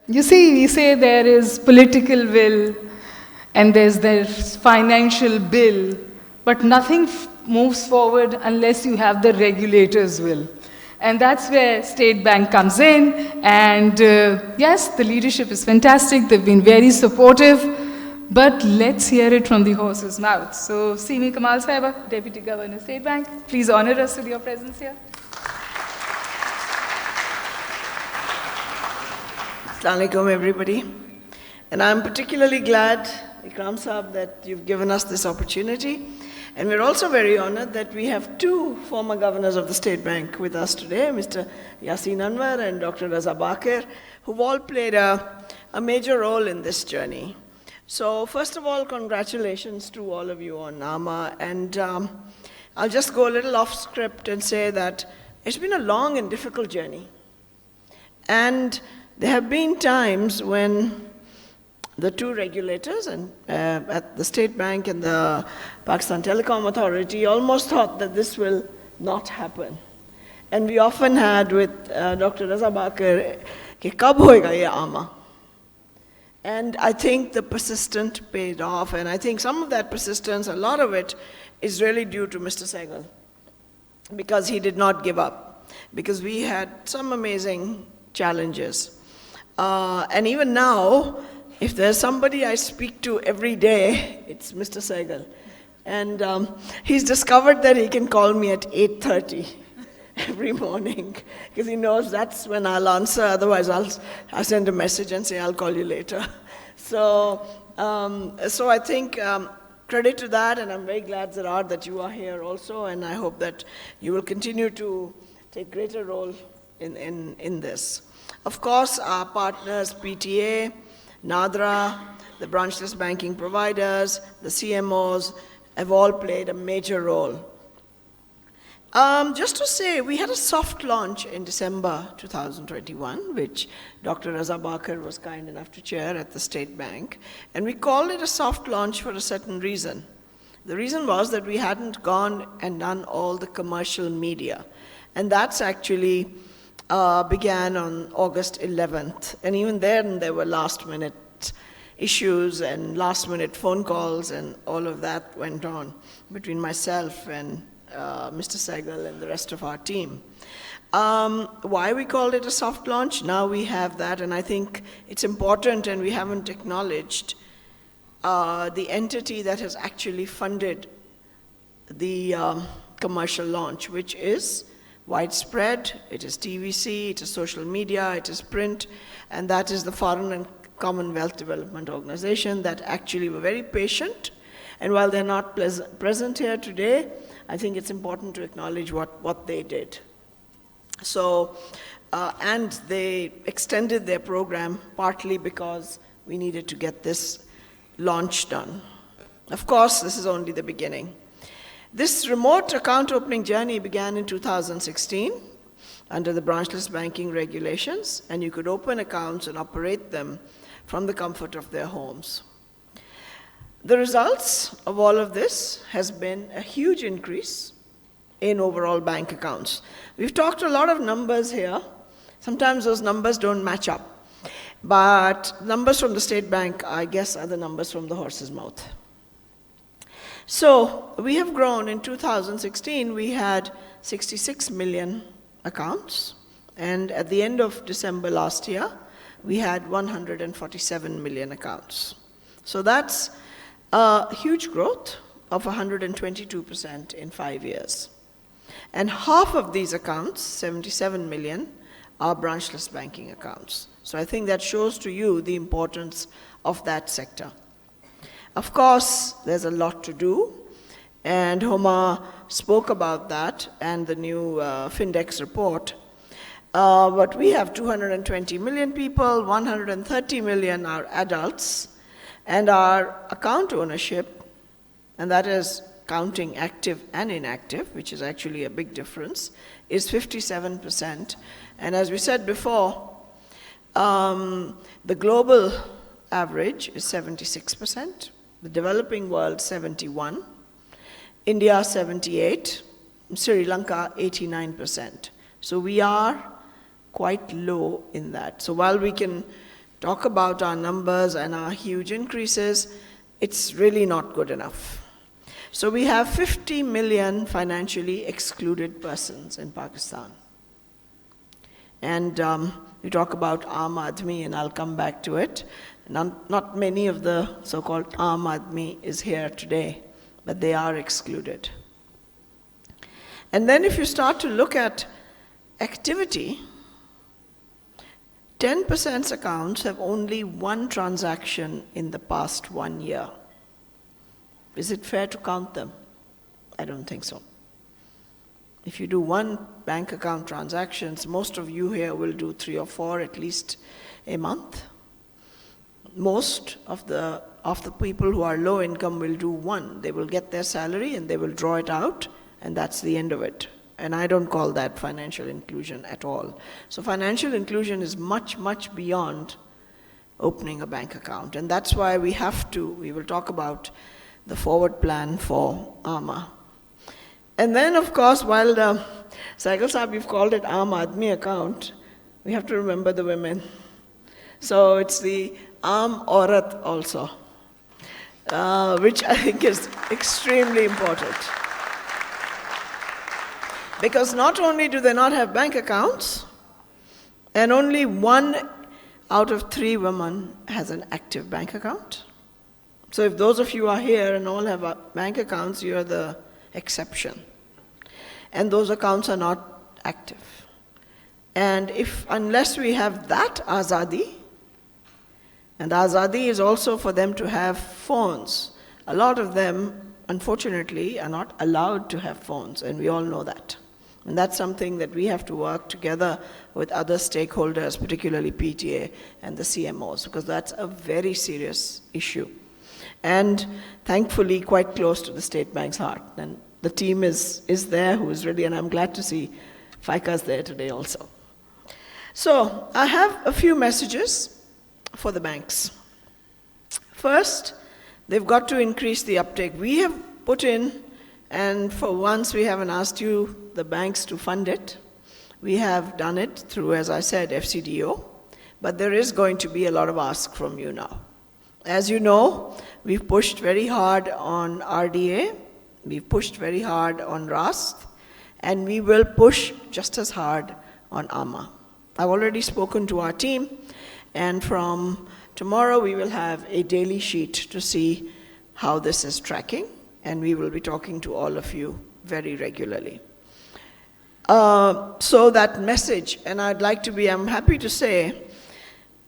You see, we say there is political will and there's the financial bill, but nothing moves forward unless you have the regulators' will. And that's where State Bank comes in. And yes, the leadership is fantastic. They've been very supportive. But let's hear it from the horse's mouth. So, Sima Kamil Sahiba, Deputy Governor, State Bank, please honor us with your presence here. Assalamu alaikum, everybody. And I'm particularly glad, Ikram Saab, that you've given us this opportunity. And we're also very honored that we have two former governors of the State Bank with us today, Mr. Yasin Anwar and Dr. Azaadi, who've all played a major role in this journey. So first of all, congratulations to all of you on NAMA. And I'll just go a little off script and say that it's been a long and difficult journey. And there have been times when the two regulators and at the State Bank and the Pakistan Telecom Authority almost thought that this will not happen. And we often had with Dr. Azaadi, कि कब होएगा ये आमा? And I think the persistence paid off, and I think some of that persistence, a lot of it, is really due to Mr. Sehgal, because he did not give up, because we had some amazing challenges. And even now, if there's somebody I speak to every day, it's Mr. Sehgal. And he's discovered that he can call me at 8:30 every morning, because he knows that's when I'll answer, otherwise I'll send a message and say, I'll call you later. So I think credit to that, and I'm very glad, Zarar, that you are here also, and I hope that you will continue to take greater role in this. Of course, our partners, PTA, NADRA, the branchless banking providers, the CMOs, have all played a major role. Just to say, we had a soft launch in December 2021, which Dr. Azaadi was kind enough to chair at the State Bank, and we called it a soft launch for a certain reason. The reason was that we hadn't gone and done all the commercial media, and that's actually began on August 11th, and even then there were last-minute issues and last-minute phone calls, and all of that went on between myself and Mr. Sehgal and the rest of our team. Why we called it a soft launch? Now we have that, and I think it's important, and we haven't acknowledged the entity that has actually funded the commercial launch, which is widespread. It is TVC, it is social media, it is print, and that is the Foreign and Commonwealth Development Organization that actually were very patient. And while they're not present here today, I think it's important to acknowledge what they did. So, and they extended their program partly because we needed to get this launch done. Of course, this is only the beginning. This remote account opening journey began in 2016 under the branchless banking regulations, and you could open accounts and operate them from the comfort of their homes. The results of all of this has been a huge increase in overall bank accounts. We've talked a lot of numbers here. Sometimes those numbers don't match up. But numbers from the State Bank, I guess, are the numbers from the horse's mouth. So we have grown. In 2016, we had 66 million accounts. And at the end of December last year, we had 147 million accounts. So that's a huge growth of 122% in 5 years. And half of these accounts, 77 million, are branchless banking accounts. So I think that shows to you the importance of that sector. Of course, there's a lot to do, and Homa spoke about that and the new Findex report. But we have 220 million people, 130 million are adults, and our account ownership, and that is counting active and inactive, which is actually a big difference, is 57%. And as we said before, the global average is 76%, the developing world 71%, India 78%, Sri Lanka 89%. So we are quite low in that. So while we can talk about our numbers and our huge increases, it's really not good enough. So we have 50 million financially excluded persons in Pakistan. And we talk about Aadmi, and I'll come back to it. Not many of the so-called Aadmi is here today, but they are excluded. And then if you start to look at activity, 10% accounts have only one transaction in the past 1 year. Is it fair to count them? I don't think so. If you do one bank account transactions, most of you here will do 3 or 4 at least a month. Most of the people who are low income will do one. They will get their salary and they will draw it out, and that's the end of it. And I don't call that financial inclusion at all. So financial inclusion is much, much beyond opening a bank account. And that's why we will talk about the forward plan for AMA. And then, of course, while Saigal Saab, we've called it Aadmi account, we have to remember the women. So it's the Aurat also, which I think is extremely important. Because not only do they not have bank accounts, and only 1 out of 3 women has an active bank account. So if those of you are here and all have bank accounts, you are the exception. And those accounts are not active. And unless we have that Azaadi, and Azaadi is also for them to have phones. A lot of them, unfortunately, are not allowed to have phones, and we all know that. And that's something that we have to work together with other stakeholders, particularly PTA and the CMOs, because that's a very serious issue. And thankfully, quite close to the State Bank's heart. And the team is there who is ready, and I'm glad to see FICA's there today also. So I have a few messages for the banks. First, they've got to increase the uptake. We have put in, and for once we haven't asked you, the banks, to fund it. We have done it through, as I said, FCDO, but there is going to be a lot of ask from you now. As you know, we've pushed very hard on RDA, we've pushed very hard on RAST, and we will push just as hard on AMA. I've already spoken to our team, and from tomorrow we will have a daily sheet to see how this is tracking, and we will be talking to all of you very regularly. So that message, and I'm happy to say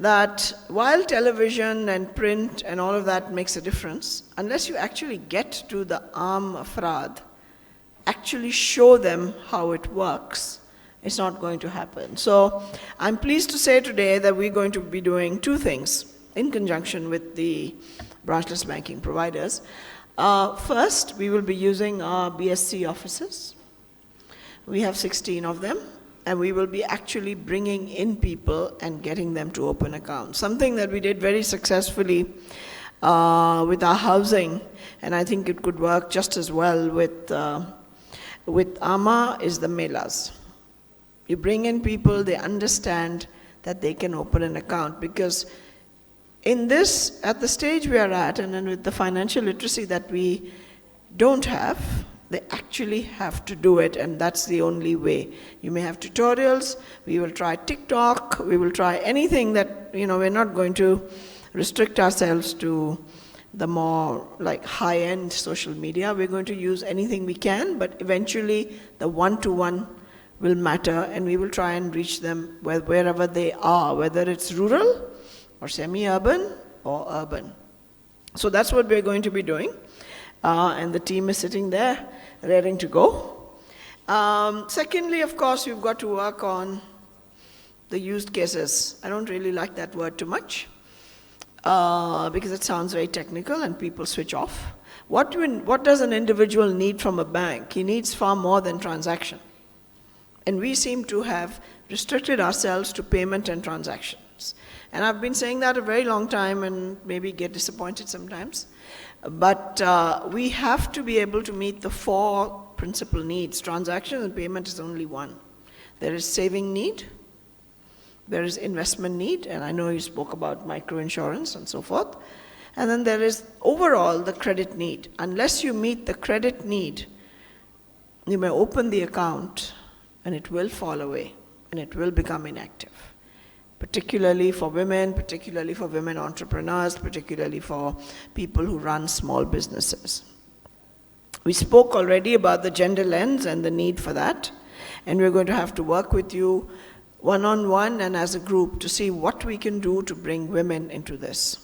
that while television and print and all of that makes a difference, unless you actually get to the Afraad, actually show them how it works, it's not going to happen. So I'm pleased to say today that we're going to be doing 2 things in conjunction with the branchless banking providers. First, we will be using our BSC offices. We have 16 of them, and we will be actually bringing in people and getting them to open accounts. Something that we did very successfully with our housing, and I think it could work just as well with AMA, is the melas. You bring in people, they understand that they can open an account, because at the stage we are at, and then with the financial literacy that we don't have, they actually have to do it, and that's the only way. You may have tutorials, we will try TikTok, we will try anything that, we're not going to restrict ourselves to the more high-end social media. We're going to use anything we can, but eventually the one-to-one will matter, and we will try and reach them wherever they are, whether it's rural or semi-urban or urban. So that's what we're going to be doing. And the team is sitting there, raring to go. Secondly, of course, we've got to work on the used cases. I don't really like that word too much, because it sounds very technical and people switch off. What does an individual need from a bank? He needs far more than transaction. And we seem to have restricted ourselves to payment and transactions. And I've been saying that a very long time and maybe get disappointed sometimes. But we have to be able to meet the 4 principal needs. Transaction and payment is only one. There is saving need, There is investment need, and I know you spoke about microinsurance and so forth. And then there is overall the credit need. Unless you meet the credit need, you may open the account and it will fall away and it will become inactive. Particularly for women entrepreneurs, particularly for people who run small businesses. We spoke already about the gender lens and the need for that, and we're going to have to work with you one-on-one and as a group to see what we can do to bring women into this.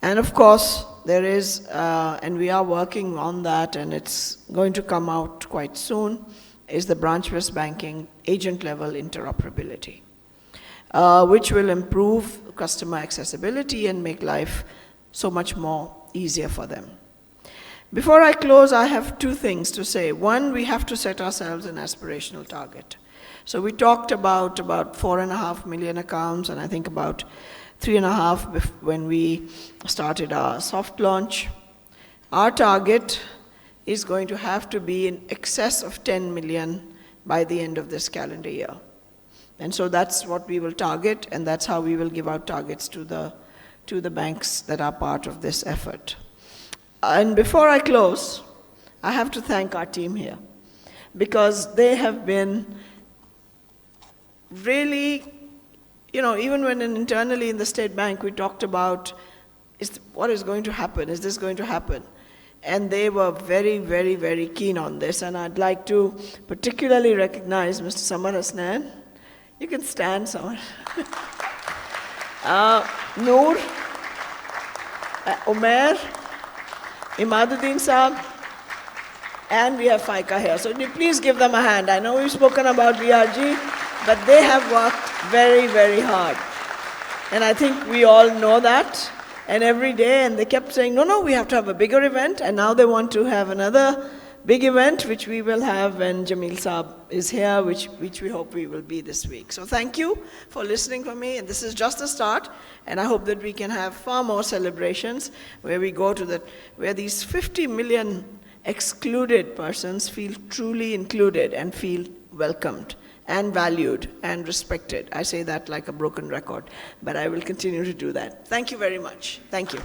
And of course, there is, and we are working on that, and it's going to come out quite soon, is the branch-based banking agent-level interoperability, which will improve customer accessibility and make life so much more easier for them. Before I close, I have two things to say. One, we have to set ourselves an aspirational target. So we talked about 4.5 million accounts, and I think about 3.5 when we started our soft launch. Our target is going to have to be in excess of 10 million by the end of this calendar year. And so that's what we will target, and that's how we will give out targets to the banks that are part of this effort. And before I close, I have to thank our team here, because they have been really, even when internally in the State Bank we talked about what is going to happen, is this going to happen? And they were very, very, very keen on this. And I'd like to particularly recognize Mr. Samar Hasnan. You can stand, Samar. Noor, Umair, Imaduddin Saab, and we have Faika here. So please give them a hand. I know we've spoken about VRG, but they have worked very, very hard. And I think we all know that. And every day, and they kept saying, no, we have to have a bigger event. And now they want to have another big event, which we will have when Jamil Saab is here, which we hope we will be this week. So thank you for listening for me. And this is just the start. And I hope that we can have far more celebrations where we go to where these 50 million excluded persons feel truly included and feel welcomed and valued and respected. I say that like a broken record, but I will continue to do that. Thank you very much. Thank you.